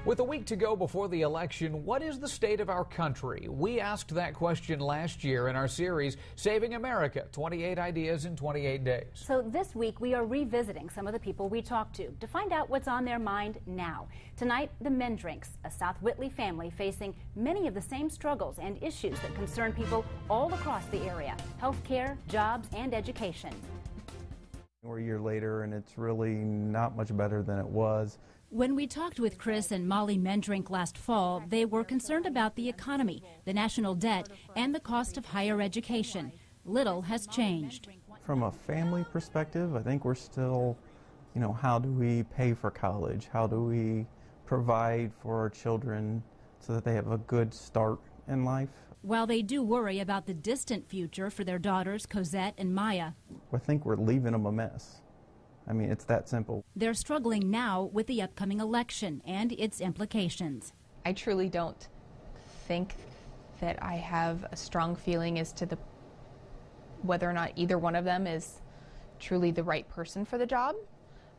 With a week to go before the election, what is the state of our country? We asked that question last year in our series, Saving America, 28 Ideas in 28 Days. So this week, we are revisiting some of the people we talked to find out what's on their mind now. Tonight, the Mengerinks, a South Whitley family facing many of the same struggles and issues that concern people all across the area: health care, jobs, and education. We're a year later, and it's really not much better than it was. When we talked with Chris and Molly Mengerinks last fall, they were concerned about the economy, the national debt, and the cost of higher education. Little has changed. From a family perspective, I think we're still, how do we pay for college? How do we provide for our children so that they have a good start in life? While they do worry about the distant future for their daughters, Cosette and Maya, I think we're leaving them a mess. I mean, it's that simple. They're struggling now with the upcoming election and its implications. I truly don't think that I have a strong feeling as to whether or not either one of them is truly the right person for the job.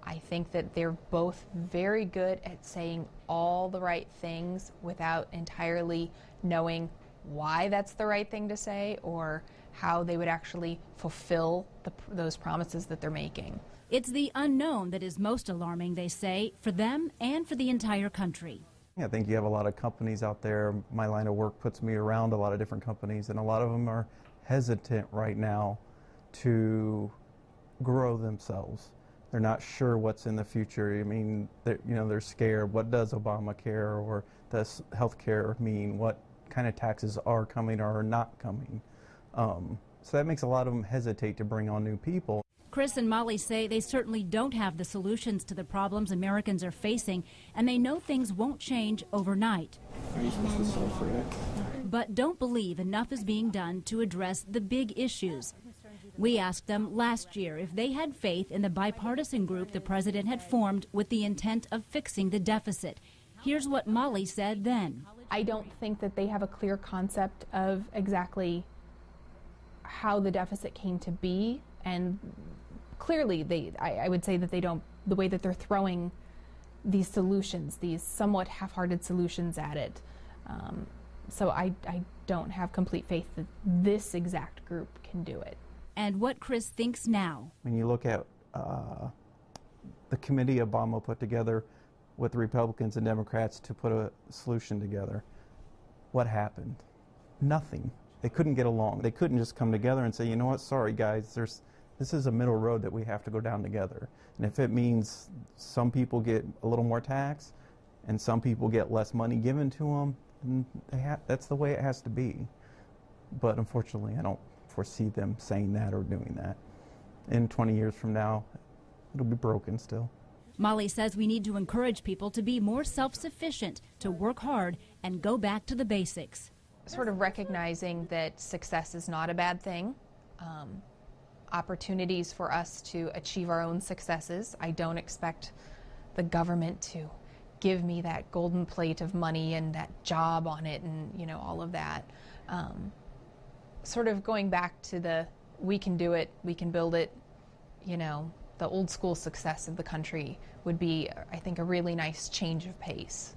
I think that they're both very good at saying all the right things without entirely knowing why that's the right thing to say or how they would actually fulfill those promises that they're making. It's the unknown that is most alarming, they say, for them and for the entire country. I think you have a lot of companies out there. My line of work puts me around a lot of different companies, and a lot of them are hesitant right now to grow themselves. They're not sure what's in the future. I mean, they're scared. What does Obamacare or does health care mean? What kind of taxes are coming or are not coming? So that makes a lot of them hesitate to bring on new people. Chris and Molly say they certainly don't have the solutions to the problems Americans are facing, and they know things won't change overnight. Are you supposed to solve for it? But don't believe enough is being done to address the big issues. We asked them last year if they had faith in the bipartisan group the president had formed with the intent of fixing the deficit. Here's what Molly said then. I don't think that they have a clear concept of exactly how the deficit came to be, and clearly I would say that they don't, the way that they're throwing these solutions, these somewhat half-hearted solutions at it. So I don't have complete faith that this exact group can do it. And what Chris thinks now. When you look at the committee Obama put together with Republicans and Democrats to put a solution together, what happened? Nothing. They couldn't get along. They couldn't just come together and say, you know what, sorry guys, this is a middle road that we have to go down together. And if it means some people get a little more tax and some people get less money given to them, that's the way it has to be. But unfortunately, I don't foresee them saying that or doing that. In 20 years from now, it'll be broken still. Molly says we need to encourage people to be more self-sufficient, to work hard, and go back to the basics. Sort of recognizing that success is not a bad thing. Opportunities for us to achieve our own successes. I don't expect the government to give me that golden plate of money and that job on it and all of that. Sort of going back to the we can do it, we can build it, the old school success of the country would be, I think, a really nice change of pace.